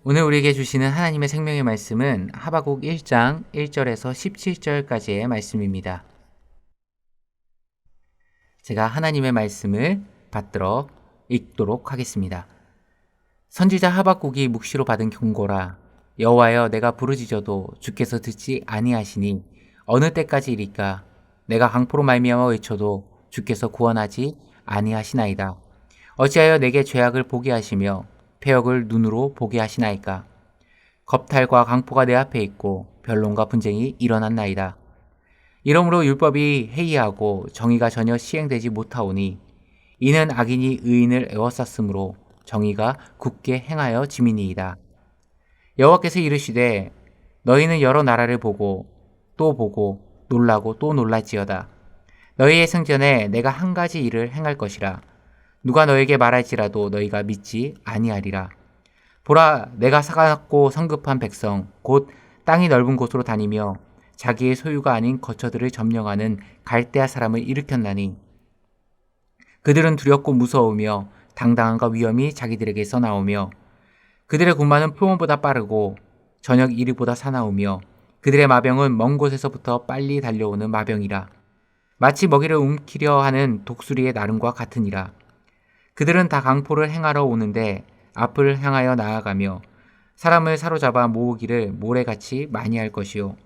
오늘 우리에게 주시는 하나님의 생명의 말씀은 하박국 1장 1절에서 17절까지의 말씀입니다. 제가 하나님의 말씀을 받들어 읽도록 하겠습니다. 선지자 하박국이 묵시로 받은 경고라. 여호와여, 내가 부르짖어도 주께서 듣지 아니하시니 어느 때까지이리까? 내가 강포로 말미암아 외쳐도 주께서 구원하지 아니하시나이다. 어찌하여 내게 죄악을 보게 하시며 패역을 눈으로 보게 하시나이까? 겁탈과 강포가 내 앞에 있고 변론과 분쟁이 일어났나이다. 이러므로 율법이 해이하고 정의가 전혀 시행되지 못하오니 이는 악인이 의인을 에워쌌으므로 정의가 굳게 행하여 짐이니이다. 여호와께서 이르시되 너희는 여러 나라를 보고 또 보고 놀라고 또 놀랄지어다. 너희의 생전에 내가 한 가지 일을 행할 것이라. 누가 너에게 말할지라도 너희가 믿지 아니하리라. 보라, 내가 사납고 성급한 백성 곧 땅이 넓은 곳으로 다니며 자기의 소유가 아닌 거처들을 점령하는 갈대아 사람을 일으켰나니 그들은 두렵고 무서우며 당당함과 위엄이 자기들에게서 나오며 그들의 군마는 표범보다 빠르고 저녁 이리보다 사나우며 그들의 마병은 먼 곳에서부터 빨리 달려오는 마병이라. 마치 먹이를 움키려 하는 독수리의 나름과 같으니라. 그들은 다 강포를 행하러 오는데 앞을 향하여 나아가며 사람을 사로잡아 모으기를 모래같이 많이 할 것이요.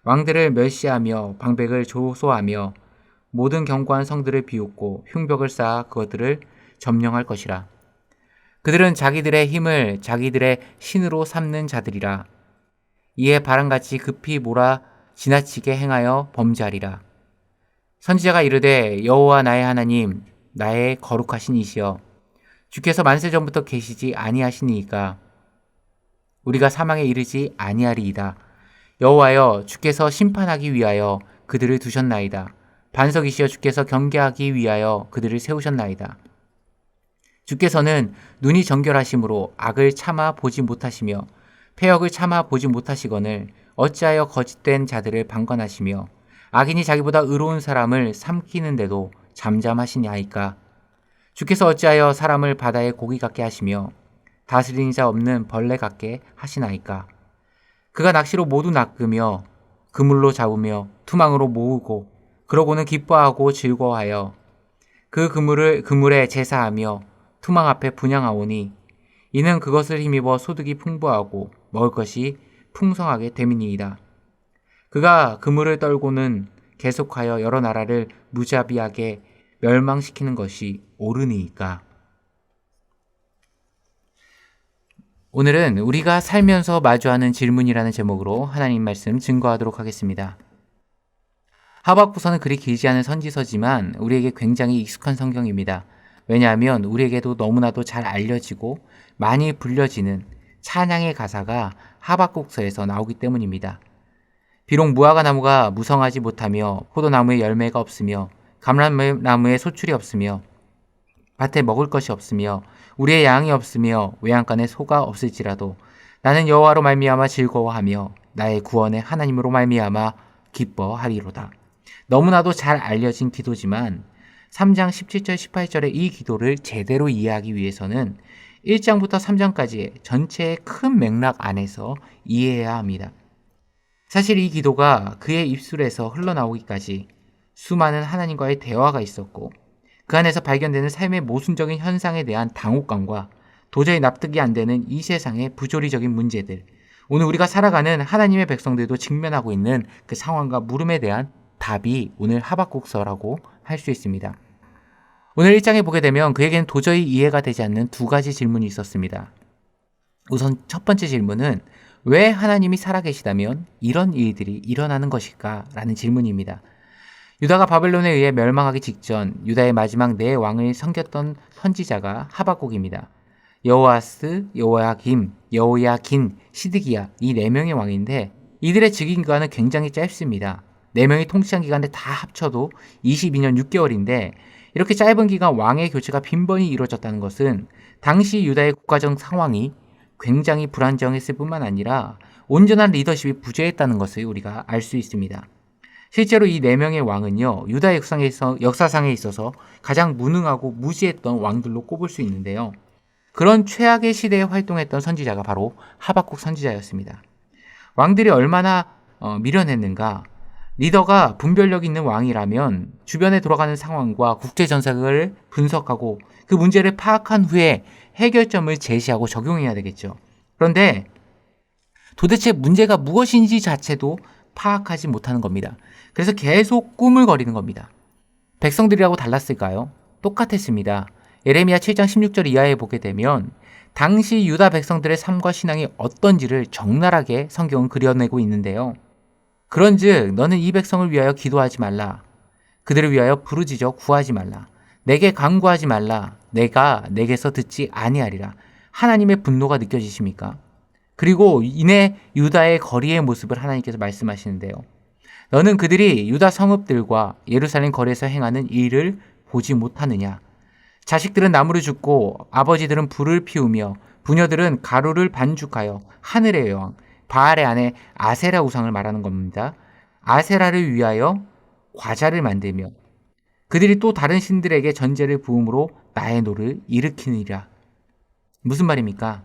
왕들을 멸시하며 방백을 조소하며 모든 견고한 성들을 비웃고 흉벽을 쌓아 그것들을 점령할 것이라. 그들은 자기들의 힘을 자기들의 신으로 삼는 자들이라. 이에 바람같이 급히 몰아 지나치게 행하여 범죄하리라. 선지자가 이르되 여호와 나의 하나님, 나의 거룩하신 이시여, 주께서 만세 전부터 계시지 아니하시니이까 우리가 사망에 이르지 아니하리이다. 여호와여, 주께서 심판하기 위하여 그들을 두셨나이다. 반석이시여, 주께서 경계하기 위하여 그들을 세우셨나이다. 주께서는 눈이 정결하심으로 악을 참아 보지 못하시며 패역을 참아 보지 못하시거늘 어찌하여 거짓된 자들을 방관하시며 악인이 자기보다 의로운 사람을 삼키는데도 잠잠하시냐이까? 주께서 어찌하여 사람을 바다의 고기 같게 하시며 다스리는 자 없는 벌레 같게 하시나이까? 그가 낚시로 모두 낚으며 그물로 잡으며 투망으로 모으고 그러고는 기뻐하고 즐거워하여 그 그물에 제사하며 투망 앞에 분향하오니 이는 그것을 힘입어 소득이 풍부하고 먹을 것이 풍성하게 됨이니이다. 그가 그물을 떨고는 계속하여 여러 나라를 무자비하게 멸망시키는 것이 옳으니이까. 오늘은 우리가 살면서 마주하는 질문이라는 제목으로 하나님 말씀 증거하도록 하겠습니다. 하박국서는 그리 길지 않은 선지서지만 우리에게 굉장히 익숙한 성경입니다. 왜냐하면 우리에게도 너무나도 잘 알려지고 많이 불려지는 찬양의 가사가 하박국서에서 나오기 때문입니다. 비록 무화과 나무가 무성하지 못하며 포도나무에 열매가 없으며 감람나무에 소출이 없으며 밭에 먹을 것이 없으며 우리의 양이 없으며 외양간에 소가 없을지라도 나는 여호와로 말미암아 즐거워하며 나의 구원의 하나님으로 말미암아 기뻐하리로다. 너무나도 잘 알려진 기도지만 3장 17절 18절의 이 기도를 제대로 이해하기 위해서는 1장부터 3장까지의 전체의 큰 맥락 안에서 이해해야 합니다. 사실 이 기도가 그의 입술에서 흘러나오기까지 수많은 하나님과의 대화가 있었고 그 안에서 발견되는 삶의 모순적인 현상에 대한 당혹감과 도저히 납득이 안 되는 이 세상의 부조리적인 문제들, 오늘 우리가 살아가는 하나님의 백성들도 직면하고 있는 그 상황과 물음에 대한 답이 오늘 하박국서라고 할 수 있습니다. 오늘 1장에 보게 되면 그에게는 도저히 이해가 되지 않는 두 가지 질문이 있었습니다. 우선 첫 번째 질문은 왜 하나님이 살아계시다면 이런 일들이 일어나는 것일까? 라는 질문입니다. 유다가 바벨론에 의해 멸망하기 직전 유다의 마지막 네 왕을 섬겼던 선지자가 하박국입니다. 여호아스, 여호야김, 여호야긴, 시드기야 이 네 명의 왕인데 이들의 즉위 기간은 굉장히 짧습니다. 네 명이 통치한 기간에 다 합쳐도 22년 6개월인데 이렇게 짧은 기간 왕의 교체가 빈번히 이루어졌다는 것은 당시 유다의 국가적 상황이 굉장히 불안정했을 뿐만 아니라 온전한 리더십이 부재했다는 것을 우리가 알 수 있습니다. 실제로 이 네 명의 왕은요, 유다 역사상에 있어서 가장 무능하고 무지했던 왕들로 꼽을 수 있는데요. 그런 최악의 시대에 활동했던 선지자가 바로 하박국 선지자였습니다. 왕들이 얼마나 미련했는가. 리더가 분별력 있는 왕이라면 주변에 돌아가는 상황과 국제 정책을 분석하고 그 문제를 파악한 후에 해결점을 제시하고 적용해야 되겠죠. 그런데 도대체 문제가 무엇인지 자체도 파악하지 못하는 겁니다. 그래서 계속 꾸물거리는 겁니다. 백성들이라고 달랐을까요? 똑같았습니다. 예레미야 7장 16절 이하에 보게 되면 당시 유다 백성들의 삶과 신앙이 어떤지를 적나라하게 성경은 그려내고 있는데요. 그런즉 너는 이 백성을 위하여 기도하지 말라. 그들을 위하여 부르짖어 구하지 말라. 내게 간구하지 말라. 내가 내게서 듣지 아니하리라. 하나님의 분노가 느껴지십니까? 그리고 이내 유다의 거리의 모습을 하나님께서 말씀하시는데요. 너는 그들이 유다 성읍들과 예루살렘 거리에서 행하는 일을 보지 못하느냐? 자식들은 나무를 줍고 아버지들은 불을 피우며 부녀들은 가루를 반죽하여 하늘의 여왕 바알의 아내 아세라 우상을 말하는 겁니다. 아세라를 위하여 과자를 만들며 그들이 또 다른 신들에게 전제를 부음으로 나의 노를 일으키느니라. 무슨 말입니까?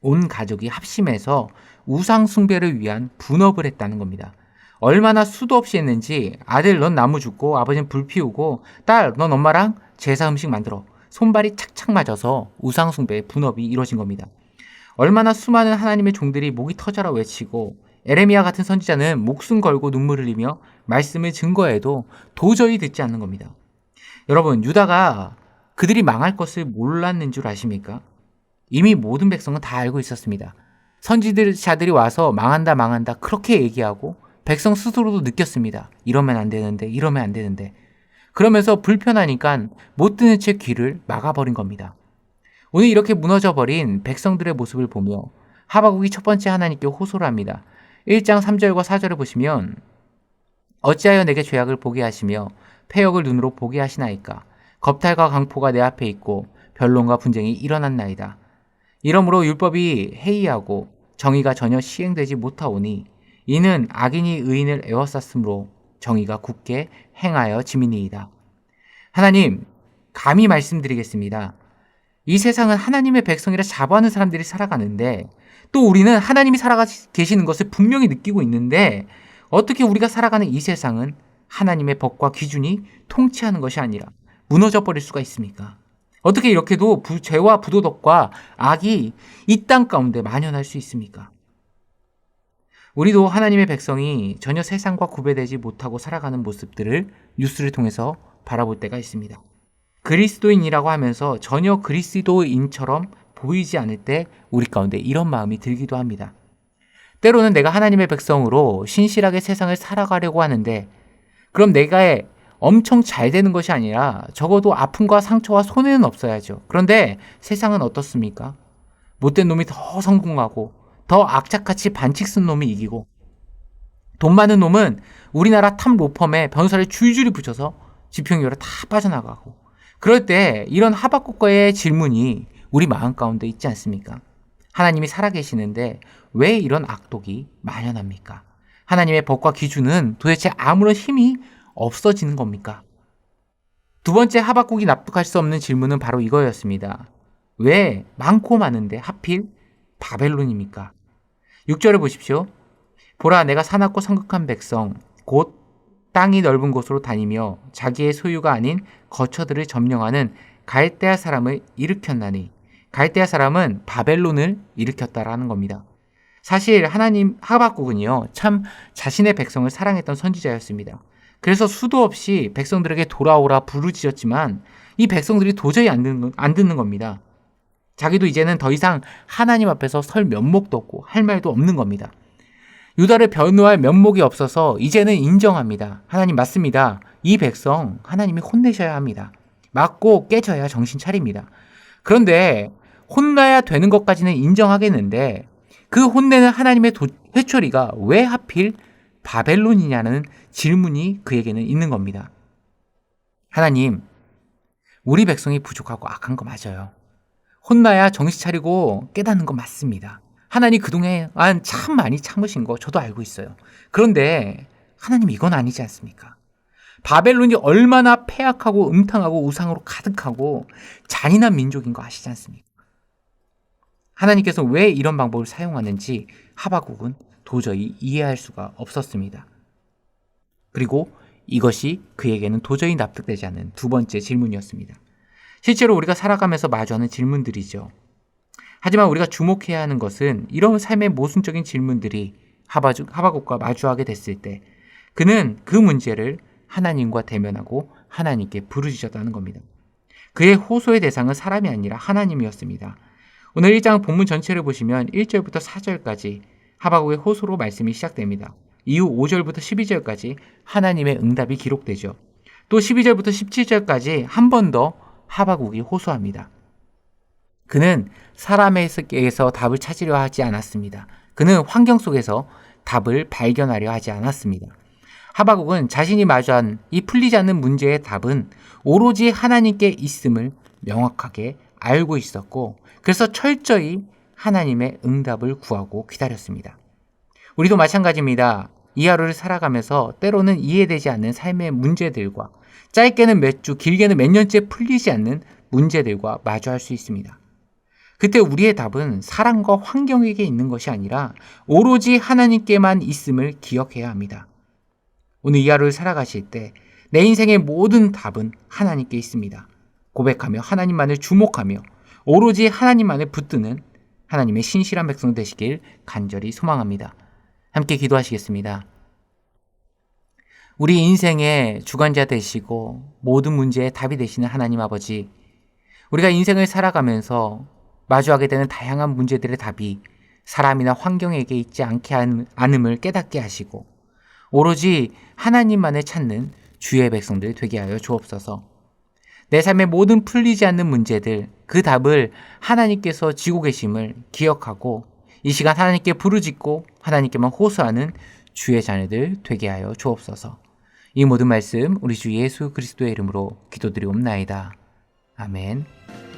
온 가족이 합심해서 우상 숭배를 위한 분업을 했다는 겁니다. 얼마나 수도 없이 했는지 아들 넌 나무 줍고 아버지는 불 피우고 딸 넌 엄마랑 제사 음식 만들어 손발이 착착 맞아서 우상 숭배의 분업이 이루어진 겁니다. 얼마나 수많은 하나님의 종들이 목이 터져라 외치고 에레미야 같은 선지자는 목숨 걸고 눈물을 흘리며 말씀을 증거해도 도저히 듣지 않는 겁니다. 여러분, 유다가 그들이 망할 것을 몰랐는 줄 아십니까? 이미 모든 백성은 다 알고 있었습니다. 선지자들이 와서 망한다 그렇게 얘기하고 백성 스스로도 느꼈습니다. 이러면 안 되는데 그러면서 불편하니까 못 듣는 채 귀를 막아버린 겁니다. 오늘 이렇게 무너져버린 백성들의 모습을 보며 하박국이 첫 번째 하나님께 호소를 합니다. 1장 3절과 4절을 보시면 어찌하여 내게 죄악을 보게 하시며 패역을 눈으로 보게 하시나이까. 겁탈과 강포가 내 앞에 있고 변론과 분쟁이 일어났나이다. 이러므로 율법이 해이하고 정의가 전혀 시행되지 못하오니 이는 악인이 의인을 에워쌌으므로 정의가 굳게 행하여 짐이니이다. 하나님, 감히 말씀드리겠습니다. 이 세상은 하나님의 백성이라 자부하는 사람들이 살아가는데 또 우리는 하나님이 살아가 계시는 것을 분명히 느끼고 있는데 어떻게 우리가 살아가는 이 세상은 하나님의 법과 기준이 통치하는 것이 아니라 무너져 버릴 수가 있습니까? 어떻게 이렇게도 죄와 부도덕과 악이 이 땅 가운데 만연할 수 있습니까? 우리도 하나님의 백성이 전혀 세상과 구별되지 못하고 살아가는 모습들을 뉴스를 통해서 바라볼 때가 있습니다. 그리스도인이라고 하면서 전혀 그리스도인처럼 보이지 않을 때 우리 가운데 이런 마음이 들기도 합니다. 때로는 내가 하나님의 백성으로 신실하게 세상을 살아가려고 하는데 그럼 내가 엄청 잘 되는 것이 아니라 적어도 아픔과 상처와 손해는 없어야죠. 그런데 세상은 어떻습니까? 못된 놈이 더 성공하고 더 악착같이 반칙 쓴 놈이 이기고 돈 많은 놈은 우리나라 탑 로펌에 변호사를 줄줄이 붙여서 집행유예로 다 빠져나가고 그럴 때 이런 하박국과의 질문이 우리 마음 가운데 있지 않습니까? 하나님이 살아계시는데 왜 이런 악독이 만연합니까? 하나님의 법과 기준은 도대체 아무런 힘이 없어지는 겁니까? 두 번째 하박국이 납득할 수 없는 질문은 바로 이거였습니다. 왜 많고 많은데 하필 바벨론입니까? 6절을 보십시오. 보라, 내가 사납고 성급한 백성 곧 땅이 넓은 곳으로 다니며 자기의 소유가 아닌 거처들을 점령하는 갈대아 사람을 일으켰나니. 갈대아 사람은 바벨론을 일으켰다라는 겁니다. 사실 하나님 하박국은요 참 자신의 백성을 사랑했던 선지자였습니다. 그래서 수도 없이 백성들에게 돌아오라 부르짖었지만 이 백성들이 도저히 안 듣는 겁니다. 자기도 이제는 더 이상 하나님 앞에서 설 면목도 없고 할 말도 없는 겁니다. 유다를 변호할 면목이 없어서 이제는 인정합니다. 하나님 맞습니다. 이 백성 하나님이 혼내셔야 합니다. 맞고 깨져야 정신 차립니다. 그런데 혼나야 되는 것까지는 인정하겠는데 그 혼내는 하나님의 회초리가 왜 하필 바벨론이냐는 질문이 그에게는 있는 겁니다. 하나님, 우리 백성이 부족하고 악한 거 맞아요. 혼나야 정신 차리고 깨닫는 거 맞습니다. 하나님 그동안 참 많이 참으신 거 저도 알고 있어요. 그런데 하나님 이건 아니지 않습니까? 바벨론이 얼마나 폐악하고 음탕하고 우상으로 가득하고 잔인한 민족인 거 아시지 않습니까? 하나님께서 왜 이런 방법을 사용하는지 하박국은 도저히 이해할 수가 없었습니다. 그리고 이것이 그에게는 도저히 납득되지 않는 두 번째 질문이었습니다. 실제로 우리가 살아가면서 마주하는 질문들이죠. 하지만 우리가 주목해야 하는 것은 이런 삶의 모순적인 질문들이 하박국과 마주하게 됐을 때 그는 그 문제를 하나님과 대면하고 하나님께 부르짖었다는 겁니다. 그의 호소의 대상은 사람이 아니라 하나님이었습니다. 오늘 1장 본문 전체를 보시면 1절부터 4절까지 하박국의 호소로 말씀이 시작됩니다. 이후 5절부터 12절까지 하나님의 응답이 기록되죠. 또 12절부터 17절까지 한 번 더 하박국이 호소합니다. 그는 사람에게서 답을 찾으려 하지 않았습니다. 그는 환경 속에서 답을 발견하려 하지 않았습니다. 하박국은 자신이 마주한 이 풀리지 않는 문제의 답은 오로지 하나님께 있음을 명확하게 알고 있었고, 그래서 철저히 하나님의 응답을 구하고 기다렸습니다. 우리도 마찬가지입니다. 이 하루를 살아가면서 때로는 이해되지 않는 삶의 문제들과 짧게는 몇 주, 길게는 몇 년째 풀리지 않는 문제들과 마주할 수 있습니다. 그때 우리의 답은 사람과 환경에게 있는 것이 아니라 오로지 하나님께만 있음을 기억해야 합니다. 오늘 이 하루를 살아가실 때 내 인생의 모든 답은 하나님께 있습니다. 고백하며 하나님만을 주목하며 오로지 하나님만을 붙드는 하나님의 신실한 백성 되시길 간절히 소망합니다. 함께 기도하시겠습니다. 우리 인생의 주관자 되시고 모든 문제의 답이 되시는 하나님 아버지, 우리가 인생을 살아가면서 마주하게 되는 다양한 문제들의 답이 사람이나 환경에게 있지 않음을 깨닫게 하시고 오로지 하나님만을 찾는 주의 백성들 되게 하여 주옵소서. 내 삶의 모든 풀리지 않는 문제들, 그 답을 하나님께서 지고 계심을 기억하고 이 시간 하나님께 부르짖고 하나님께만 호소하는 주의 자녀들 되게 하여 주옵소서. 이 모든 말씀 우리 주 예수 그리스도의 이름으로 기도드리옵나이다. 아멘.